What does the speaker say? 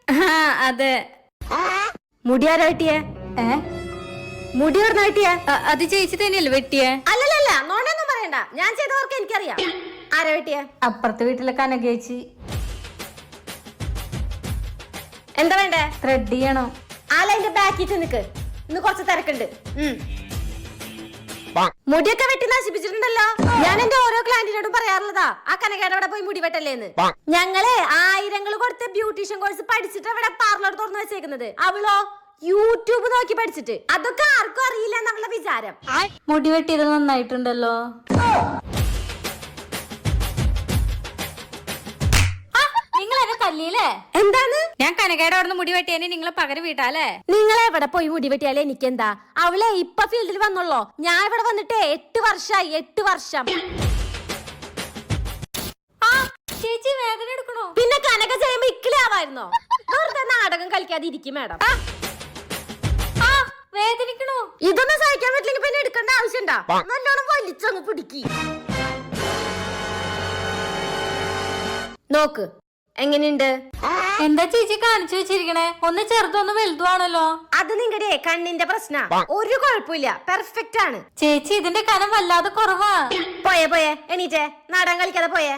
അതെ. മുടി ആരാ വെട്ടിയേ? മുടി എവിടുന്ന വെട്ടിയേ? അത് ചേച്ചി തന്നെയല്ലേ വെട്ടിയേ? അല്ലല്ല, നോണൊന്നും പറയണ്ട. ഞാൻ ചെയ്തവർക്ക് എനിക്കറിയാം. ആരാ വെട്ടിയേ? അപ്പുറത്തെ വീട്ടിലെ കനകേച്ചി. എന്താ വേണ്ടേ? ത്രെഡ് ചെയ്യണം. ആലതിന്റെ ബാക്കിട്ട് നിക്ക്. ഇന്ന് കുറച്ച് തിരക്കുണ്ട്. മുടിയൊക്കെ വെട്ടി നശിപ്പിച്ചിട്ടുണ്ടല്ലോ. ഞാൻ എന്റെ ഓരോ ക്ലയന്റിനോടും പറയാറുള്ളതാ, ആ കനകയുടെ അവിടെ പോയി മുടി വെട്ടല്ലേന്ന്. ഞങ്ങളെ 1000 കൊടുത്ത് ബ്യൂട്ടീഷ്യൻ കോഴ്സ് പഠിച്ചിട്ട് അവിടെ പാർലർ തുറന്നു വെച്ചേക്കുന്നത്. അവളോ യൂട്യൂബ് നോക്കി പഠിച്ചിട്ട്. അതൊക്കെ ആർക്കും അറിയില്ല എന്നുള്ള വിചാരം. മുടി വെട്ടിയത് നന്നായിട്ടുണ്ടല്ലോ. നിങ്ങൾ എന്നെ തല്ലിയില്ലേ? എന്താണ്? ഞാൻ കനകയുടെ അവിടെ നിന്ന് മുടി വെട്ടിയാനെ നിങ്ങളെ പകരം വീട്ടാലേ? നിങ്ങൾ എവിടെ പോയി മുടി വെട്ടിയാലേ എനിക്കെന്താ? അവളെ ഇപ്പൊ ഫീൽഡിൽ വന്നുള്ളോ. ഞാൻ ഇവിടെ വന്നിട്ട് 8 വർഷമായി. 8 വർഷം. ചേച്ചി വേദന എടുക്കണോ? പിന്നെ കനക ചെയ്യുമ്പോ ഇക്കിളിയാവായിരുന്നോ? വെറുതെ നാടകം കളിക്കാതെ ഇരിക്കും മാഡം. വേദനിക്കണോ? ഇതൊന്നും സഹിക്കാൻ പറ്റില്ലെങ്കിൽ പിന്നെ എടുക്കേണ്ട ആവശ്യണ്ടാ? നല്ലോണം വലിച്ചങ്ങ് പിടിക്കി. നോക്ക് എങ്ങനെയുണ്ട്. എന്താ ചേച്ചി കാണിച്ചു വെച്ചിരിക്കണേ? ഒന്ന് ചെറുതൊന്ന് വലുതുവാണല്ലോ. അത് നിങ്ങളുടെ കണ്ണിന്റെ പ്രശ്ന. ഒരു കുഴപ്പമില്ല, പെർഫെക്റ്റ് ആണ്. ചേച്ചി ഇതിന്റെ കനം വല്ലാതെ കുറവാ. പോയേ എണീറ്റേ, നാടകം കളിക്കാതെ പോയേ.